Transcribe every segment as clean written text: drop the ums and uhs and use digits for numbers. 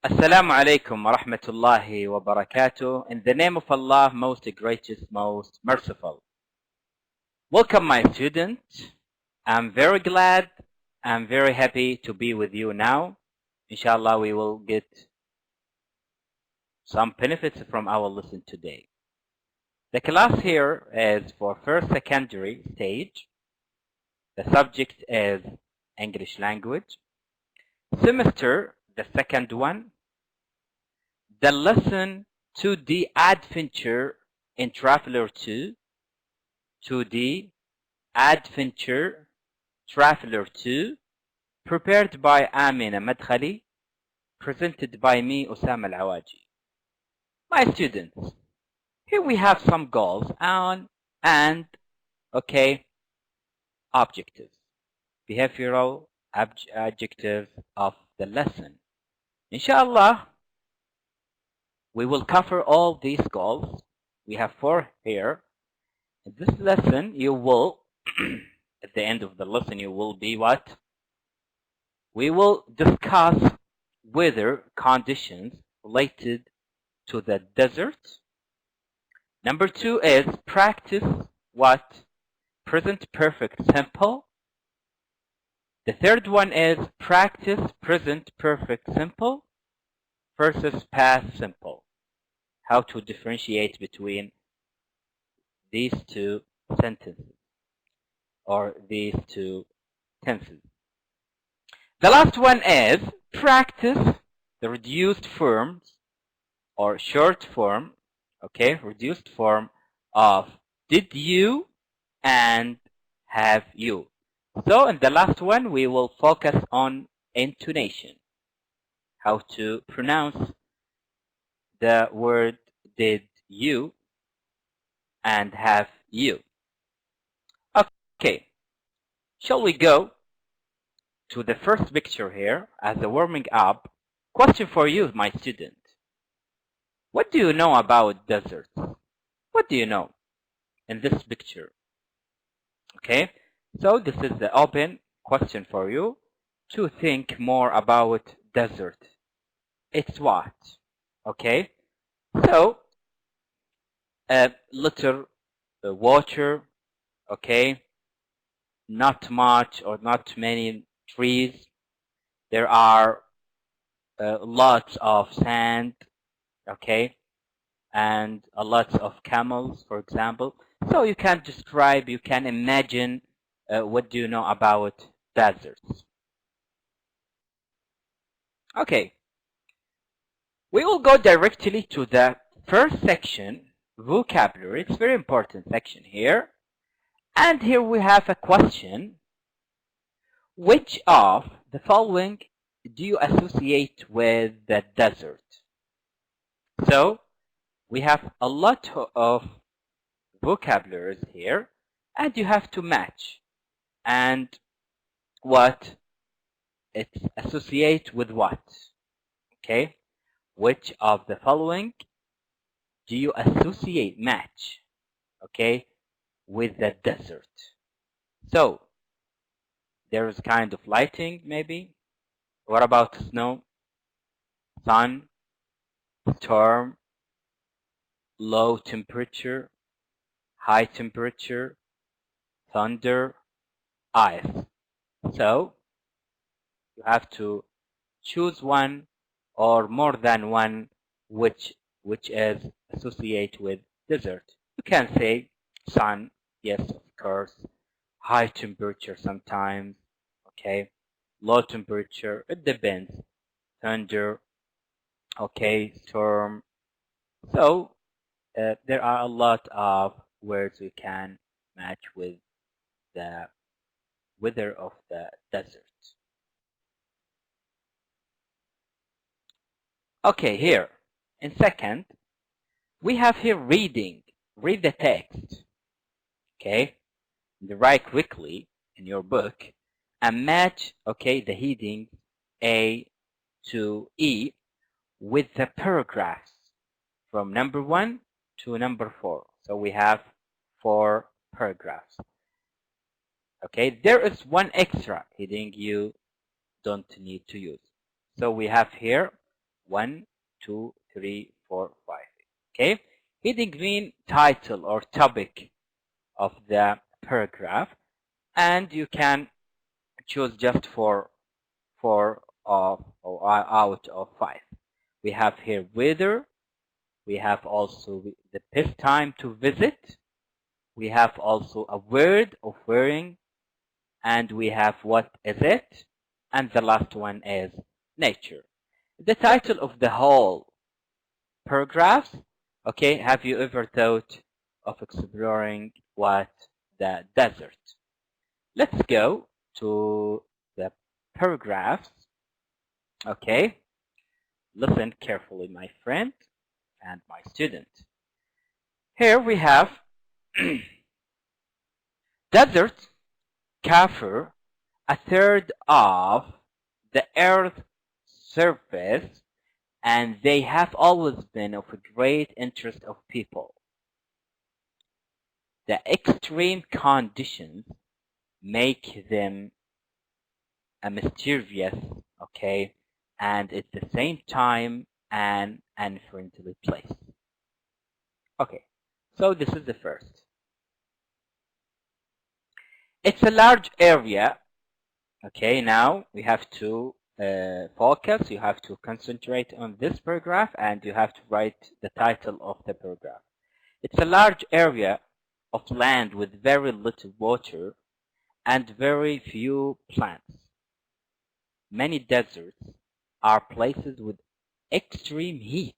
Assalamu alaikum wa rahmatullahi wa barakatuh. In the name of Allah, most gracious, most merciful. Welcome, my students. I'm very glad, I'm very happy to be with you now. Inshallah, we will get some benefits from our lesson today. The class here is for first secondary stage. The subject is English language. Semester, the second one. The lesson 2D Adventure in Traveler 2. 2D Adventure Traveler 2. Prepared by Amina Madkhali. Presented by me, Osama Al-Awaji. My students, here we have some goals and objectives. Behavioral adjectives of the lesson. Inshallah, we will cover all these goals. We have 4 here. In this lesson, you will, at the end of the lesson, you will be what? We will discuss weather conditions related to the desert. Number 2 is practice what? Present perfect simple. The third one is practice present perfect simple versus past simple. How to differentiate between these two sentences or these two tenses. The last one is practice the reduced forms or short form, reduced form of did you and have you. So in the last one, we will focus on intonation. How to pronounce the word did you and have you. Okay, shall we go to the first picture here as a warming up? Question for you, my student. What do you know about deserts? What do you know in this picture? Okay, so this is the open question for you to think more about desert. It's what? Okay, so little water, okay, not much or not many trees. There are lots of sand, okay, and a lot of camels, for example. So you can describe, you can imagine what do you know about deserts. Okay, we will go directly to the first section, vocabulary. It's a very important section here. And here we have a question. Which of the following do you associate with the desert? So we have a lot of vocabularies here, and you have to match. And what? It's associate with what? Okay? Which of the following do you associate, match, okay, with the desert? So there's kind of lighting, maybe. What about snow, sun, storm, low temperature, high temperature, thunder, ice? So you have to choose one or more than one which is associated with desert. You can say sun, yes, of course. High temperature sometimes, okay. Low temperature, it depends. Thunder, okay. Storm. So there are a lot of words we can match with the weather of the desert. Okay, here in second, we have here reading. Read the text. Okay, and write quickly in your book and match, okay, the heading A to E with the paragraphs from number 1 to number 4. So we have 4 paragraphs. Okay, there is one extra heading you don't need to use. So we have here 1, 2, 3, 4, 5. Okay, heading mean title or topic of the paragraph, and you can choose just four of or out of 5. We have here weather. We have also the best time to visit. We have also a word of wearing, and we have what is it, and the last one is nature. The title of the whole paragraph. Okay, have you ever thought of exploring what the desert? Let's go to the paragraphs. Okay, listen carefully, my friend and my student. Here we have deserts cover a third of the Earth's surface, and they have always been of great interest of people. The extreme conditions make them a mysterious, okay, and at the same time an unfriendly place. Okay, so this is the first. It's a large area. Okay, now we have to focus. You have to concentrate on this paragraph, and you have to write the title of the paragraph. It's a large area of land with very little water and very few plants. Many deserts are places with extreme heat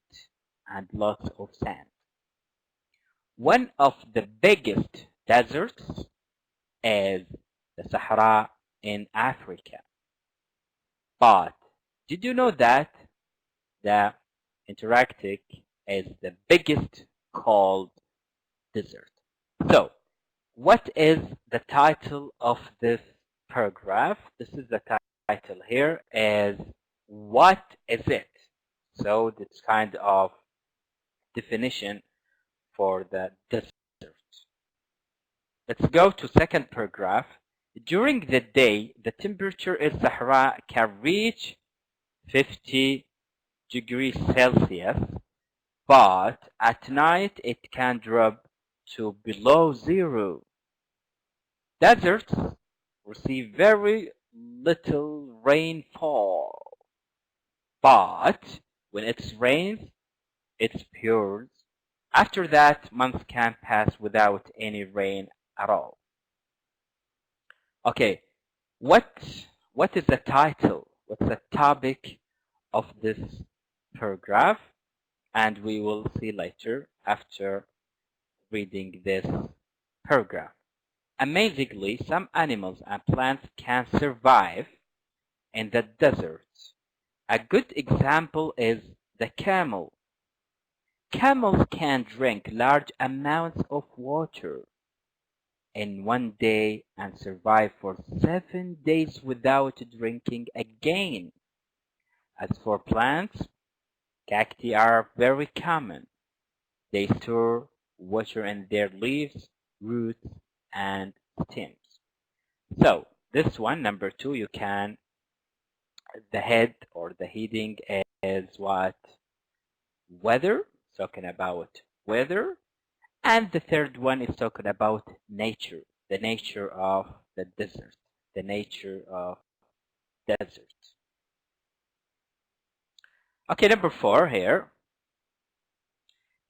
and lots of sand. One of the biggest deserts is the Sahara in Africa. But did you know that the Antarctic is the biggest cold desert? So, what is the title of this paragraph? This is the title here is what is it? So that's kind of definition for the desert. Let's go to second paragraph. During the day, the temperature in Sahara can reach 50 degrees Celsius, but at night it can drop to below zero. Deserts receive very little rainfall, but when it rains, it pours. After that, months can pass without any rain at all. Okay, what is the title? What's the topic of this paragraph? And we will see later after reading this paragraph. Amazingly, some animals and plants can survive in the desert. A good example is the camel. Camels can drink large amounts of water in one day and survive for 7 days without drinking again. As for plants, cacti are very common. They store water in their leaves, roots, and stems. So this one, number 2, you can, the head or the heading is what? Weather, talking about weather. And the third one is talking about nature, the nature of the desert, the nature of desert. Okay, number 4 here.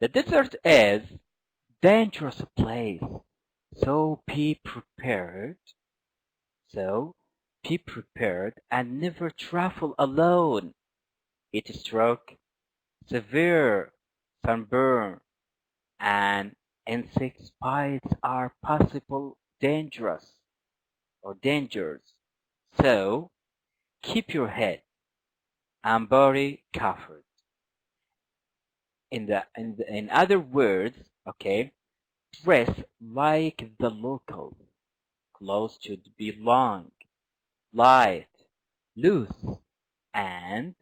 The desert is dangerous place, so be prepared. So be prepared and never travel alone. Heat stroke, severe sunburn, and insect bites are possible dangerous or dangers. So keep your head and body covered. In other words, okay, dress like the locals. Clothes should be long, light, loose, and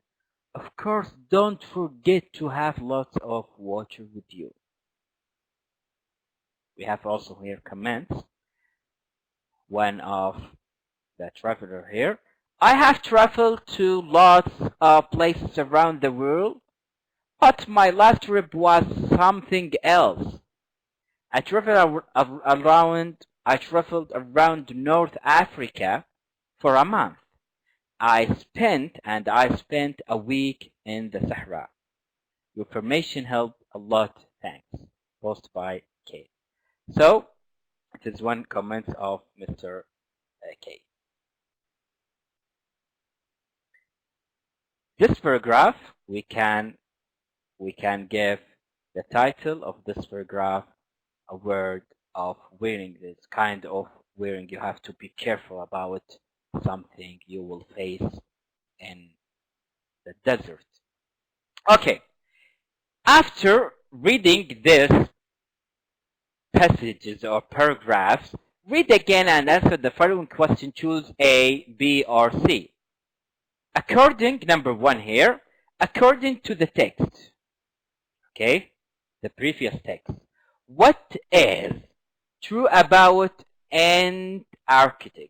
of course don't forget to have lots of water with you. We have also here comments. one of the traveler here. I have traveled to lots of places around the world, but my last trip was something else. I traveled around North Africa for a month. I spent a week in the Sahara. Your information helped a lot. Thanks. Post by Kate. So it is one comment of Mr. Kate. This paragraph we can give the title of this paragraph a word of wearing. This kind of wearing you have to be careful about something you will face in the desert. Okay. After reading this passages or paragraphs, read again and answer the following question. Choose A, B, or C. According, number one here, according to the text, okay, the previous text, what is true about Antarctica?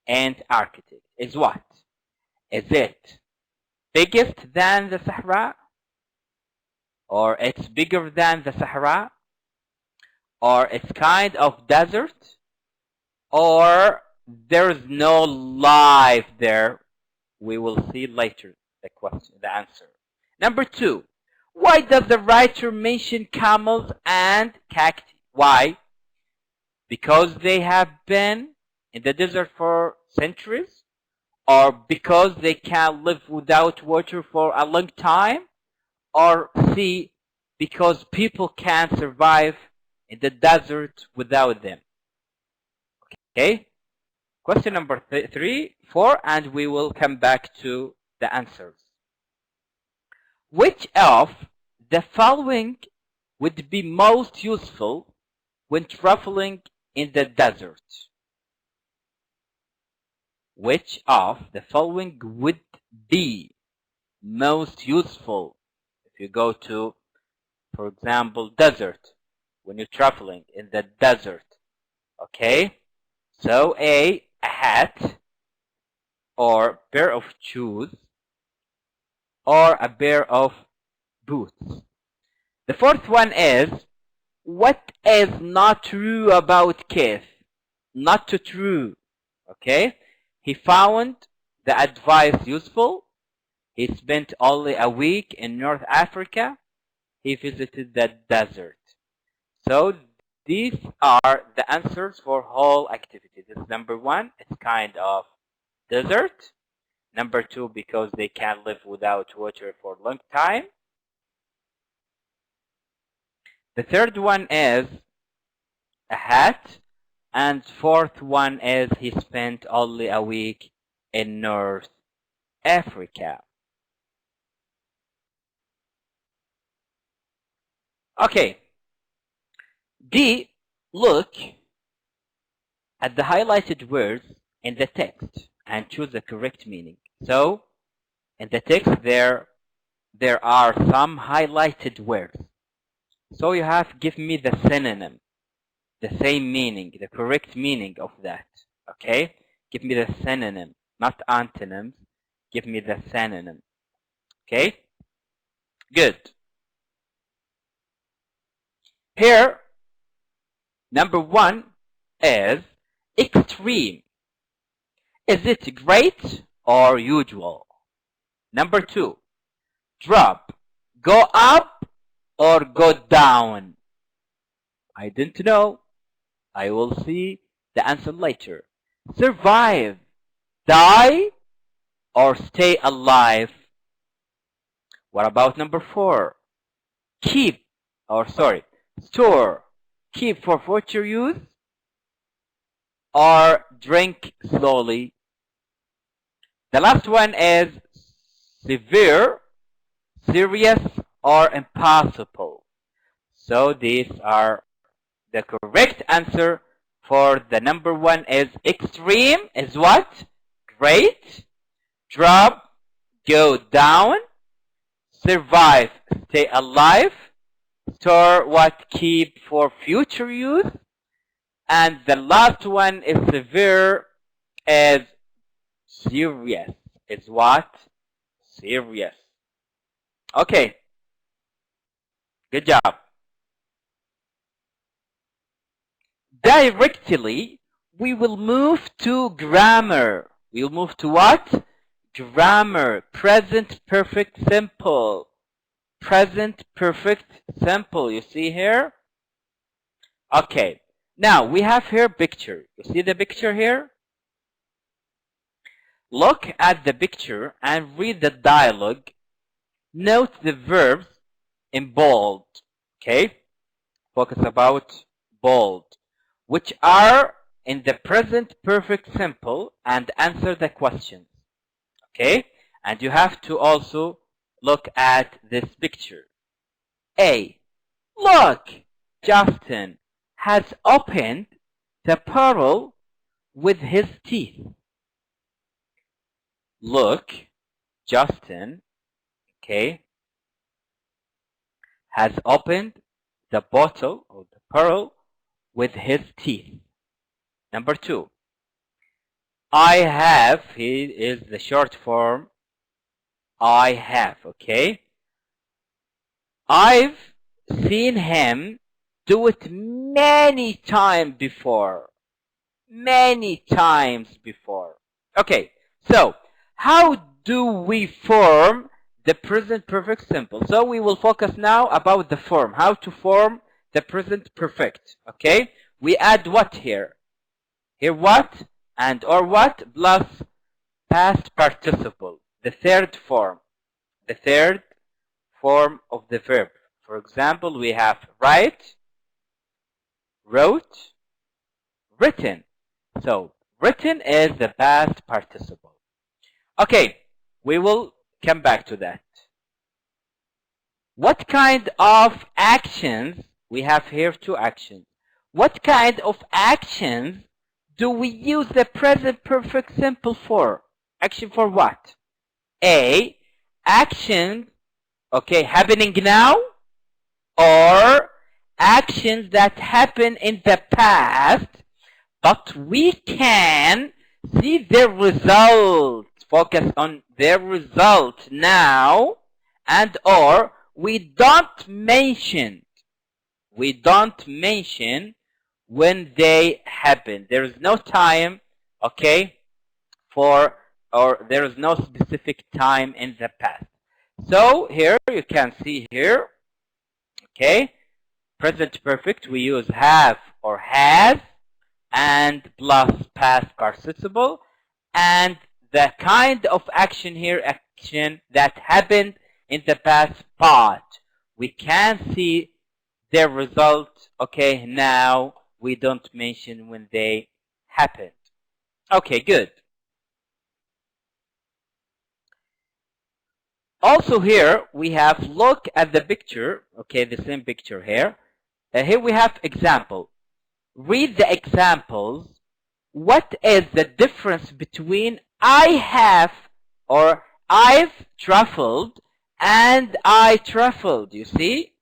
Antarctica is what? Is it biggest than the Sahara? Or it's bigger than the Sahara? Or it's kind of desert? Or there's no life there? We will see later the question, the answer. Number two, why does the writer mention camels and cacti? Why? Because they have been in the desert for centuries? Or because they can live without water for a long time? Or C, because people can't survive in the desert without them? Okay? Question number 3, 4, and we will come back to the answers. Which of the following would be most useful when traveling in the desert? Which of the following would be most useful if you go to, for example, desert, when you're traveling in the desert? Okay? So A hat, or pair of shoes, or a pair of boots. The fourth one is, what is not true about Keith? Not too true. Okay? He found the advice useful. He spent only a week in North Africa. He visited the desert. So these are the answers for whole activity. This is number one, it's kind of desert. Number two, because they can't live without water for a long time. The third one is a hat. And fourth one is he spent only a week in North Africa. Okay. D, look at the highlighted words in the text and choose the correct meaning. So, in the text there are some highlighted words. So you have to give me the synonym, the same meaning, the correct meaning of that. Okay? Give me the synonym, not antonyms. Give me the synonym. Okay? Good. Here, number one is extreme. Is it great or usual? Number two, drop. Go up or go down? I didn't know. I will see the answer later. Survive. Die or stay alive? What about number four? Keep, or sorry, store. Keep for future use or drink slowly? The last one is severe, serious, or impossible. So these are the correct answer for the number one is extreme is what? Great. Drop, go down. Survive, stay alive. Store what? Keep for future use. And the last one is severe, is serious. Is what? Serious. Okay. Good job. Directly, we will move to grammar. We'll move to what? Grammar. Present perfect simple. Present perfect simple. You see here? Okay. Now, we have here picture. You see the picture here? Look at the picture and read the dialogue. Note the verbs in bold. Okay? Focus about bold, which are in the present perfect simple, and answer the questions. Okay? And you have to also look at this picture. A. Look! Justin has opened the bottle with his teeth. Look, Justin, okay, has opened the bottle or the pearl with his teeth. Number 2. I have, he is the short form, I have, okay. I've seen him do it many times before. Many times before. Okay, so how do we form the present perfect simple? So we will focus now about the form. How to form the present perfect. Okay, we add what here? Here what and or what plus past participle. The third form. The third form of the verb. For example, we have write, wrote, written. So written is the past participle. Okay, we will come back to that. What kind of actions? We have here 2 actions. What kind of actions do we use the present perfect simple for? Action for what? A. Action, okay, happening now, or actions that happen in the past, but we can see their result. Focus on their result now, and or we don't mention when they happen. There is no time, okay, for, or there is no specific time in the past. So here you can see here, okay, present perfect, we use have or has and plus past participle, and the kind of action here, action that happened in the past part. We can see their result, okay, now we don't mention when they happened. Okay, good. Also here, we have, look at the picture, okay, the same picture here. Here we have example. Read the examples. What is the difference between I have or I've traveled and I traveled? You see?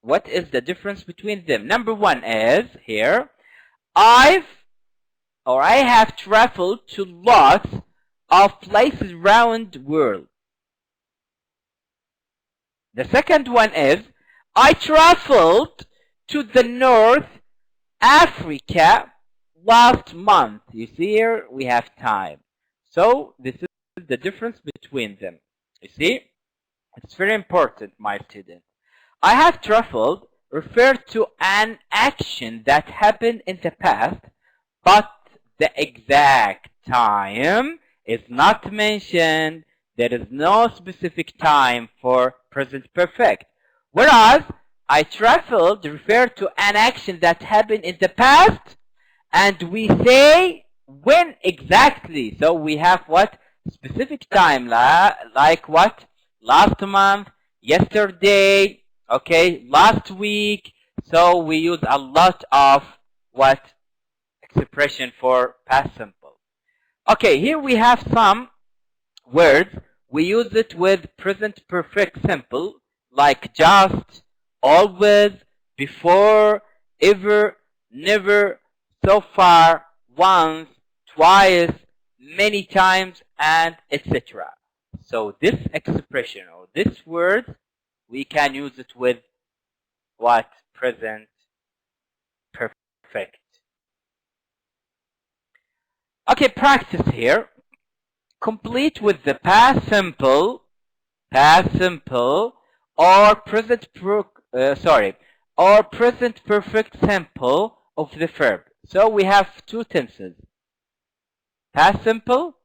What is the difference between them? Number 1 is here, I have traveled to lots of places around the world. The second one is, I traveled to the North Africa last month. You see here, we have time. So this is the difference between them. You see? It's very important, my student. I have traveled refers to an action that happened in the past, but the exact time is not mentioned. There is no specific time for present perfect. Whereas I traveled refers to an action that happened in the past, and we say when exactly. So we have what? Specific time, like what? Last month, yesterday, okay, last week. So we use a lot of what? Expression for past simple. Okay, here we have some words. We use it with present perfect simple, like just, always, before, ever, never, so far, once, twice, many times, and etc. So this expression or this word, we can use it with what? Present perfect. Okay, practice here. Complete with the past simple, or present perfect simple of the verb. So we have two tenses: past simple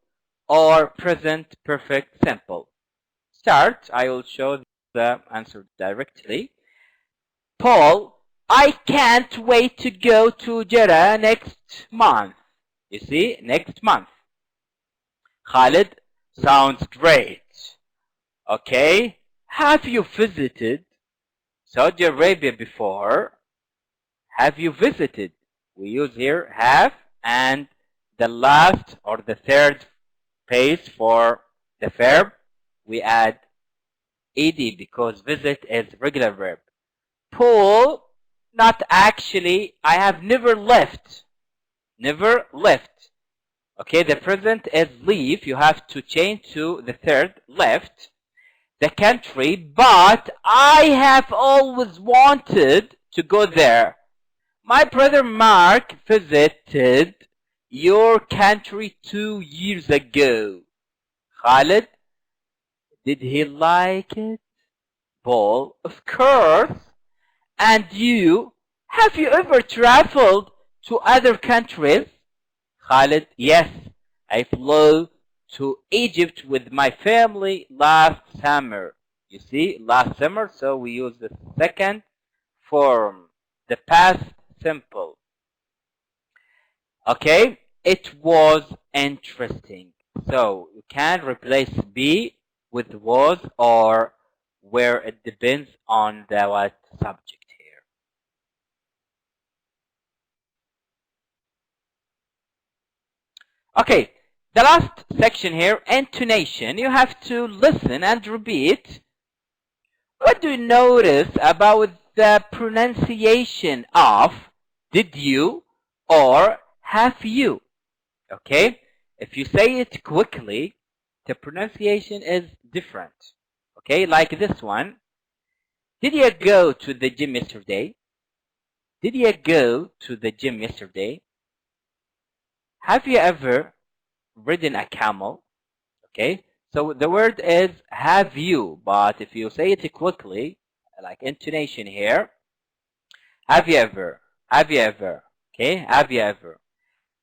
or present perfect simple. Start. I will show the answer directly. Paul, I can't wait to go to Jeddah next month. You see, next month. Khalid, sounds great. Okay, have you visited Saudi Arabia before? Have you visited? We use here have, and the last or the third phase for the verb, we add ed because visit is regular verb. Paul, not actually. I have never left. Never left. Okay, the present is leave. You have to change to the third, left the country, but I have always wanted to go there. My brother Mark visited your country 2 years ago. Khalid, did he like it? Paul, of course. And you, have you ever traveled to other countries? Khalid, yes, I flew to Egypt with my family last summer. You see, last summer, so we use the second form, the past simple. Okay, it was interesting. So you can replace be with was or where it depends on the what subject here. Okay, the last section here, intonation. You have to listen and repeat. What do you notice about the pronunciation of did you or have you? Okay, if you say it quickly, the pronunciation is different. Okay, like this one. Did you go to the gym yesterday? Did you go to the gym yesterday? Have you ever ridden a camel? Okay, so the word is have you, but if you say it quickly, like intonation here, have you ever, okay, have you ever.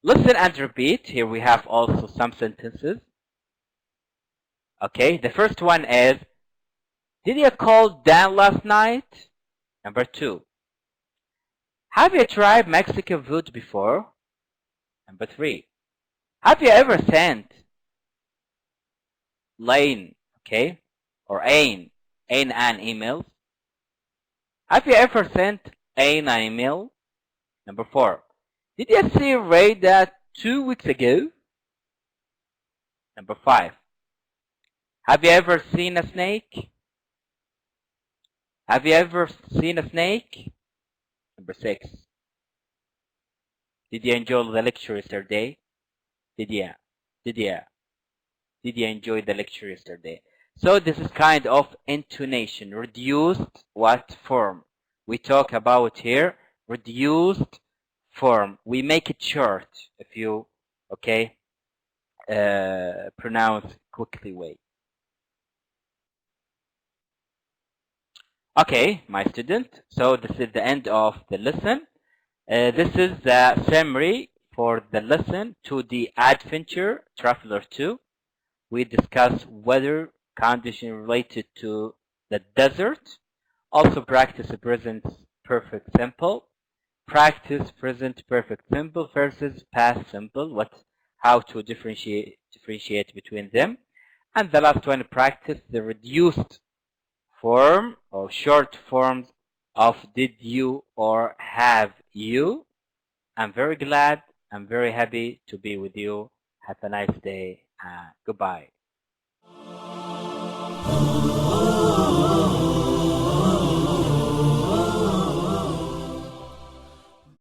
Listen and repeat. Here we have also some sentences. Okay, the first one is, did you call Dan last night? Number 2, have you tried Mexican food before? Number 3, have you ever sent Lane, okay, or Ain an email? Have you ever sent Ain an email? Number 4, did you see Ray that 2 weeks ago? Number 5, have you ever seen a snake? Have you ever seen a snake? Number 6, did you enjoy the lecture yesterday? Did you enjoy the lecture yesterday? So this is kind of intonation, reduced what form we talk about here, reduced form. We make it short if you, okay, pronounce quickly way. Okay, my student, so this is the end of the lesson. This is the summary for the lesson to the adventure traveler 2. We discuss weather condition related to the desert. Also practice present perfect simple. Practice present perfect simple versus past simple. How to differentiate between them. And the last one, practice the reduced form or short forms of did you or have you. I'm very glad. I'm very happy to be with you. Have a nice day. Goodbye.